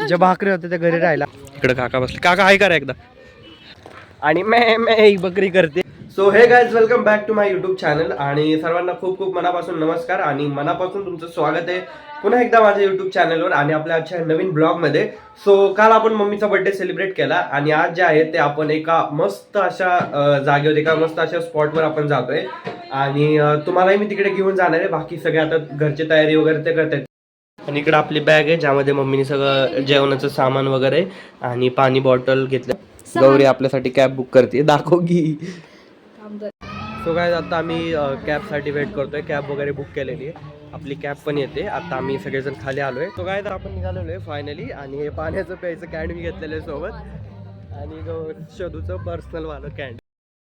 जे भाकरी होते ते घरी राहिला. इकडे काका बसले. काका हाय करा एकदा. आणि मैं बकरी करते. So hey guys, welcome back to my YouTube channel. आणि सर्वांना खूप खूप मनापासून नमस्कार आणि मनापासून तुमचं स्वागत आहे पुन्हा एकदा माझ्या युट्यूब चॅनलवर आणि आपल्या आजच्या नवीन ब्लॉगमध्ये. सो काल आपण मम्मीचा बर्थडे सेलिब्रेट केला आणि आज जे आहे ते आपण एका मस्त अशा जागेवर, एका मस्त अशा स्पॉटवर आपण जातोय आणि तुम्हालाही मी तिकडे घेऊन जाणार आहे. बाकी सगळे आता घरची तयारी वगैरे ते करतात. आणि इकडे आपली बॅग आहे ज्यामध्ये मम्मीने सगळं जेवणाचं सामान वगैरे आणि पाणी बॉटल घेतलं. गौरी आपल्यासाठी कॅब बुक करते, दाखव की. सो गाइस, आता आम्ही कॅबसाठी वेट करतोय. कॅब वगैरे बुक केलेली आहे, आपली कॅब पण येते. आता आम्ही सगळेजण खाली आलोय. सो गाइस, आपण निघालेलो आहे फायनली. आणि हे पाण्याचं प्यायचं कॅन मी घेतलेलं आहे सोबत आणि शोधूचं पर्सनल वालं कॅन.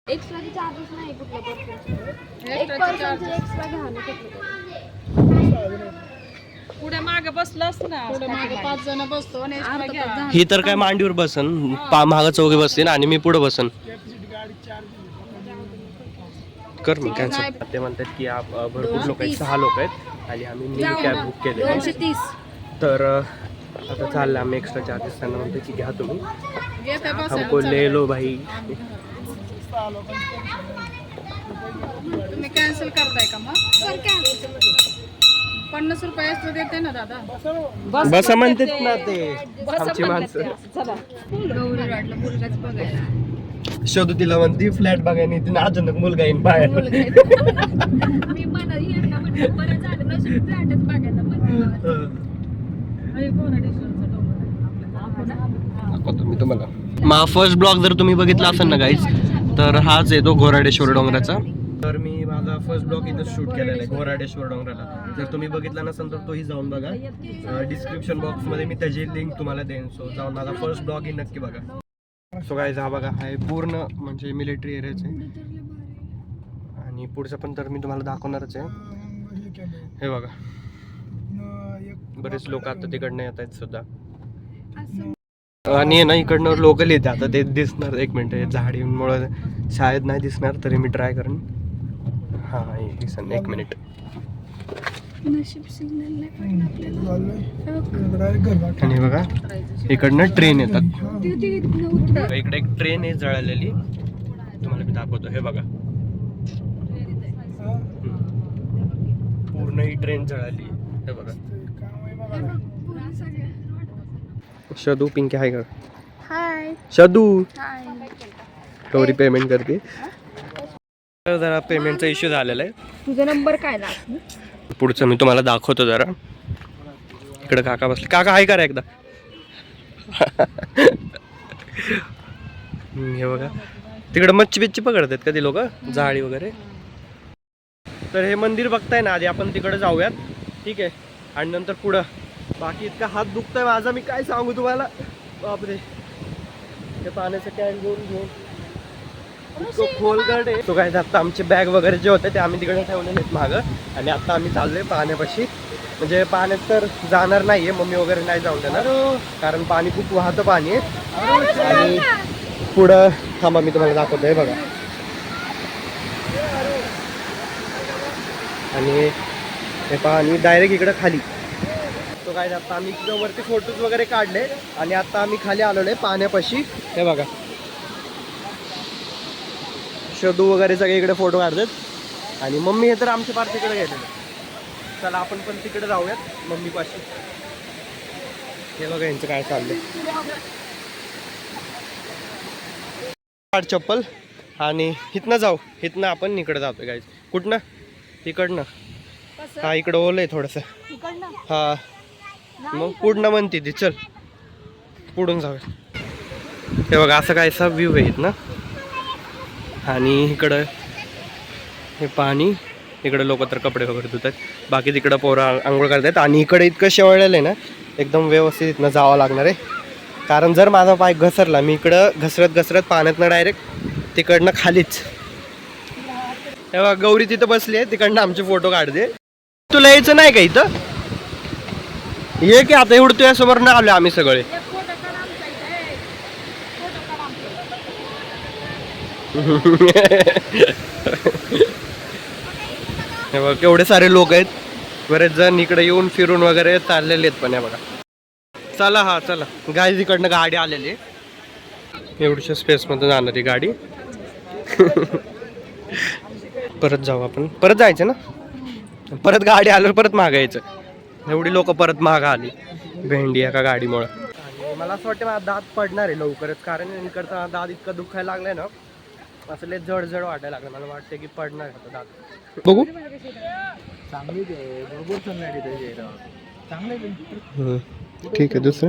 एक्स्ट्रा चार्जेस नाही कुठलं पुढे मागे बसलास ना, पुढे मागे 5 जण बसतो आणि ही तर काय मांडीवर बसन, मागं चौघे बसतील आणि मी पुढे बसन. कर मी कॅन्सल. ते म्हणतात की भरपूर लोक आहेत, 6 लोक आहेत आणि आम्ही मिनी कॅब बुक केले. 230. तर आता चाललं आम्ही. एक्स्ट्रा चार्जेस त्यांना म्हणतो की घ्या तुम्ही, हमको ले लो भाई. तुम्ही कॅन्सल करताय का मग? 50 रुपये असतो देते ना दादा. बस म्हणतात ना ते आमची माणसं. शोधू तिला म्हणते फ्लॅट बघायला येते ना, अचानक मुलगा येईन बाहेर. मी तुम्हाला मा फर्स्ट ब्लॉग जर तुम्ही बघितला असेल ना गाईज, तर हाच येतो घोराडेश्वर डोंगराचा. तर मी माझा फर्स्ट ब्लॉग इथं शूट केलेला आहे घोराडेश्वर डोंगराला. जर तुम्ही बघितला नसेल तर तोही जाऊन बघा. डिस्क्रिप्शन बॉक्समध्ये मी त्याची लिंक तुम्हाला देईन. सो जाऊन माझा फर्स्ट ब्लॉग ही नक्की बघा. सो गाईज, हा बघा, हा पूर्ण म्हणजे मिलिटरी एरियाच आहे आणि पुढचं पण तर मी तुम्हाला दाखवणारच आहे. हे बघा, बरेच लोक आता तिकडनं येत आहेत सुद्धा. आणि ना इकडनं लोकल येते. आता ते दिसणार, एक मिनिट, झाडीमुळे शाळेत नाही दिसणार तरी मी ट्राय करेन. हां, दिसन, एक मिनिट. आणि बघा, इकडनं ट्रेन येतात. इकडे एक ट्रेन आहे जळालेली, तुम्हाला मी दाखवतो. हे बघा, पूर्ण ही ट्रेन जळाली. हे बघा, शदू पिंकी हाय कर. हाय शदू हाय. गौरी पेमेंट करते. जरा पेमेंटचा इश्यू झालेला आहे. तुझा नंबर काय ना? पुढचं मी तुम्हाला दाखवतो जरा. इकडे काका बसले. काका हाय करा एकदा. हे बघा, तिकडे मच्छी बिच्छी पकडतात का ती लोक, जाळी वगैरे. तर हे मंदिर बघताय ना, आधी आपण तिकडे जाऊयात, ठीक आहे, आणि नंतर पुढं. बाकी इतका हात दुखतोय माझा, मी काय सांगू तुम्हाला. बापरे, हे पाण्याचं कॅन घेऊन इतकं खोलगड आहे. तो काय, आता आमचे बॅग वगैरे जे होते ते आम्ही तिकडे ठेवलेले आहेत मागं. आणि आता आम्ही चाललोय पाण्यापाशी. म्हणजे पाण्यात तर जाणार नाहीये, मम्मी वगैरे नाही जाऊन देणार, कारण पाणी खूप वाहतं पाणी आहे. आणि पुढं थांबा, मी तुम्हाला दाखवतोय बघा. आणि हे पाणी डायरेक्ट इकडं खाली. तो काय, आता आम्ही तिथं वरती फोटोज वगैरे काढले आणि आता आम्ही खाली आलेलो आहे पाण्यापाशी. हे बघा, शोधू वगैरे सगळे इकडे फोटो काढतात आणि मम्मी हे तर आमच्या पार तिकडे गेलेले. चला आपण पण तिकडे जाऊयात मम्मी पाशी. हे बघा यांचं काय चाललंय. काढ चप्पल आणि इथनं जाऊ. इथनं आपण इकडे जातोय गाईज. कुठनं? इकडनं. हा, इकडं ओलं आहे थोडंसं. हा, मग पुढनं म्हणते ती. चल पुढून जाऊया. हे बघा, असं काय असा व्ह्यू आहे इथनं. आणि इकडं हे पाणी, इकडं लोक तर कपडे वगैरे धुतात, बाकी तिकडं पोरं आंघोळ करतात. आणि इकडे इतकं शेवळलेलं आहे ना, एकदम व्यवस्थित इथनं जावं लागणार आहे. कारण जर माझा पाय घसरला, मी इकडं घसरत पाण्यातनं डायरेक्ट तिकडनं खालीच. तेव्हा गौरी तिथं बसली आहे, तिकडनं आमचे फोटो काढते. तुला यायचं नाही का इथं? ये की आता, एवढं तुझ्यासमोर ना आलो आम्ही सगळे. हे बघा, केवढे सारे लोक आहेत. बरेच जण इकडे येऊन फिरून वगैरे चाललेले आहेत. पण हे बघा, चला हा चला गाईज इकडनं गाडी आलेली एवढ्या स्पेस मध्ये जाणारी गाडी. परत जाऊ आपण, परत जायचं ना, परत गाडी आल्यावर परत मागायचं. एवढी लोक परत माग आली भेंडी एका गाडीमुळे. मला असं वाटतं माझा दात पडणार आहे लवकरच, कारण इकडचा दात इतका दुखायला लागलाय ना, असं लय जड जड वाटायला लागलं. मला वाटतं की पडणार आहे दात. बघू ठीक आहे. दुसरं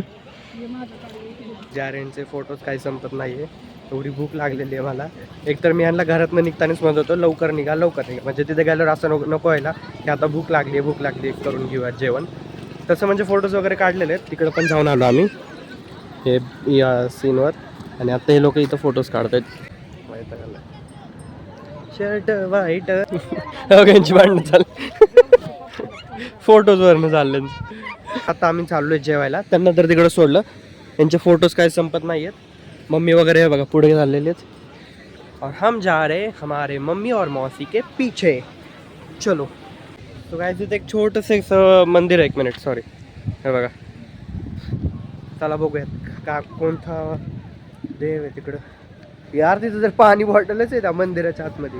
जारेंचे फोटोज काही संपत नाहीये. एवढी भूक लागलेली आहे मला. एकतर मी यांना घरातनं निघतानाच म्हणत होतो लवकर निघा लवकर निघा, म्हणजे तिथे गेल्यावर असं नको व्हायला की आता भूक लागली करून घेऊयात जेवण. तसं म्हणजे फोटोज वगैरे काढलेले आहेत, तिकडे पण जाऊन आलो आम्ही हे या सीनवर. आणि आता हे लोक इथं फोटोज काढतात. शर्ट वाईट यांची भांडणं चालली फोटोजवरनं चालले. आता आम्ही चाललोय जेवायला. त्यांना तर तिकडं सोडलं, यांचे फोटोज काही संपत नाही आहेत. मम्मी वगैरे बघा पुढे चाललेले आहेत और हम जा रहे हमारे मम्मी और मौसी के पीछे. चलो. तो काय तिथे एक छोटंसं मंदिर आहे. एक मिनिट सॉरी, हे बघा. चला बघूयात का कोणता देव आहे तिकडं. यार तिथं जर पाणी बॉटलच आहे त्या मंदिराच्या आतमध्ये.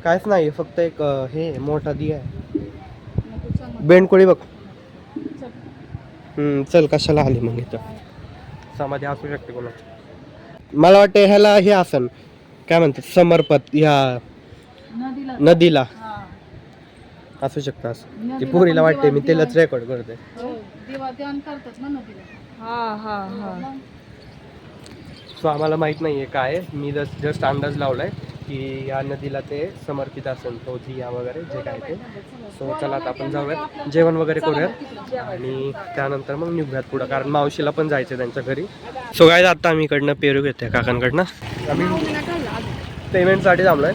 कायच नाही, फक्त एक हे मोठा दिया आहे. बेंडकोळी बघ. चल कशाला आली मग इथं. समाधी असू शकते कोणा. मला वाटतं ह्याला हे आसन काय म्हणतात, समर्पत ह्या नदीला असू शकतं असं. ती पोरीला वाटते मी त्यालाच रेकॉर्ड करते. सो आम्हाला माहित नाहीये काय. मी जस्ट अंदाज लावलाय की या नदीला ते समर्पित असेल तो दिया वगैरे जे काय ते. सो चला आता आपण जाऊयात, जेवण वगैरे करूयात आणि त्यानंतर मग निघूयात पुढं, कारण मावशीला पण जायचं त्यांच्या घरी. सो काय आता आम्ही इकडनं पेरू घेतोय काकांकडनं. आम्ही पेमेंटसाठी थांबलोय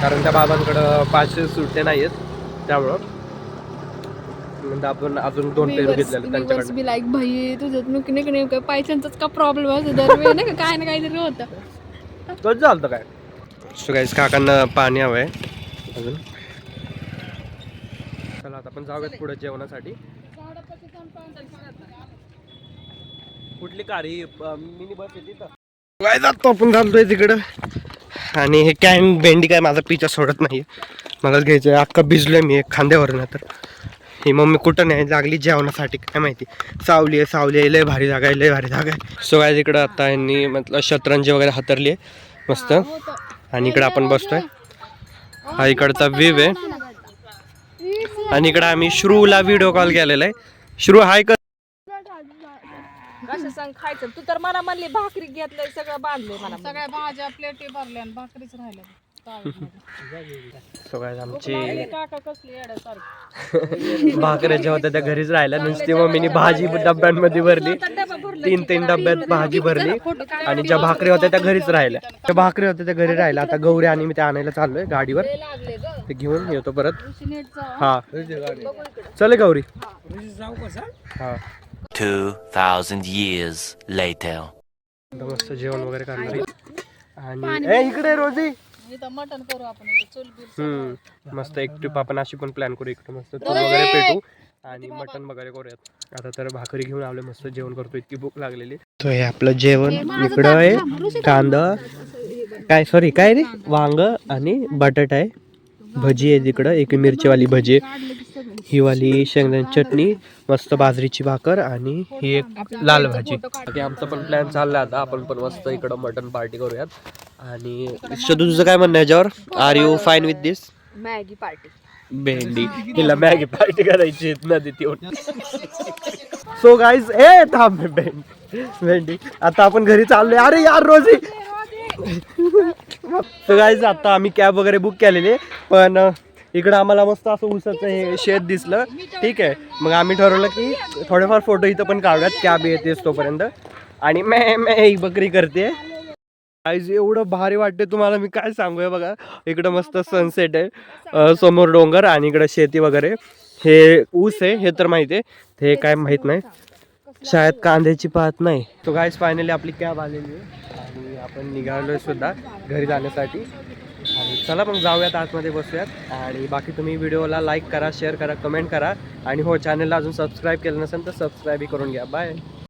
कारण त्या बाबांकडं 500 सुट्टे नाही आहेत, त्यामुळं म्हणजे आपण अजून 2 पेरू घेतलेले त्यांच्याकडनं. लाईक भाई तुझं पायच्यांचाच का प्रॉब्लेम असतो दरवेळी नाही का, काय ना काहीतरी होतं. तोच झालं काय. सो गाईस काकांना पाणी हवंय अजून. चला आता आपण जाऊयात पुढे जेवणासाठी. कुठली कारी मिनी बस येते तर काय जातो आपण चालतोय तिकडं. आणि हे कॅन भेंडी काय माझा पिछा सोडत नाही. मलाच घ्यायचं आहे. अख्खा भिजलोय मी एक खांद्यावरनं. तर ही मम्मी कुठं नाही लागली जेवणासाठी काय माहिती. सावली आहे लय भारी जागा आहे, लय भारी जागा आहे. सो काय तिकडं आता यांनी मतलब शतरंजी वगैरे हातरली आहे मस्त. आणि इकडे आपण बसतोय. हा इकडचा व्ह्यू आहे. आणि इकडे आम्ही श्रूला व्हिडिओ कॉल केलेला आहे. श्रू हाय कर. कसं सांग खायचं. तू तर मला म्हणली भाकरी घेतलंय सगळं बांधलंय मला. सगळ्या भाज्या प्लेटी भरल्या आणि भाकरीच राहिल्या. आमची काका कसली येड्यासारखी भाकऱ्याच्या होत्या त्या घरीच राहिल्या. नुसती मम्मीने भाजी डब्यांमध्ये भरली. 3 डब्यात भाजी भरली. आणि ज्या भाकरी होत्या त्या घरीच राहिल्या. त्या भाकरी होत्या त्या घरी राहिल्या. आता गौरी आणि मी त्या आणायला चाललोय गाडीवर. ते घेऊन येतो परत. हा चल गौरी. हा 2000 years later. मस्त जेवण वगैरे करणार. आणि इकडे रोजी मटन करू आपण. मस्त एक ट्रिप आपण अशी पण प्लॅन करू. इकडे मस्त चूल वगैरे पेटू आणि मटन वगैरे करूयात. आता तर भाकरी घेऊन आलो, मस्त जेवण करतो. इतकी भूक लागलेली. तो हे आपलं जेवण इकडं आहे. कांदा काय रे वांग आणि बटाटा आहे. भजी आहे तिकडं, एक मिरचीवाली भजी आहे. ही वाली शेंगदाण्याची चटणी, मस्त बाजरीची भाकर आणि ही एक लाल भाजी. आमचा पण प्लॅन चालला आता. आपण पण मस्त इकडं मटन पार्टी करूयात. आणि शदू तुझं काय म्हणणं याच्यावर. Are you fine with this. Maggi party. भेंडी तिला मॅगी पार्टी करायची नदीत येऊन. सो गाईज थांब भेंडी. आता आपण घरी चाललोय. अरे यार रोजी. सो गाईज आता आम्ही कॅब वगैरे बुक केलेली, पण इकडं आम्हाला मस्त असं ऊसाचं हे शेत दिसलं. ठीक आहे, मग आम्ही ठरवलं की थोडेफार फोटो इथं पण काढूयात कॅब येतेच तोपर्यंत. आणि मी बकरी करते. एवढं भारी वाटते तुम्हाला मी काय सांगूया. बघा इकडं मस्त सनसेट आहे, समोर डोंगर आणि इकडं शेती वगैरे. हे ऊस आहे हे तर माहिती आहे, हे काय माहित नाही. शाळेत कांद्याची पात नाही. तो गाईस फायनली आपली कॅब आलेली आहे आणि आपण निघालोय सुद्धा घरी जाण्यासाठी. आणि चला मग जाऊयात आतमध्ये बसूयात. आणि बाकी तुम्ही व्हिडिओला लाईक करा, शेअर करा, कमेंट करा. आणि हो, चॅनलला अजून सबस्क्राईब केलं नसेल तर सबस्क्राईबही करून घ्या. बाय.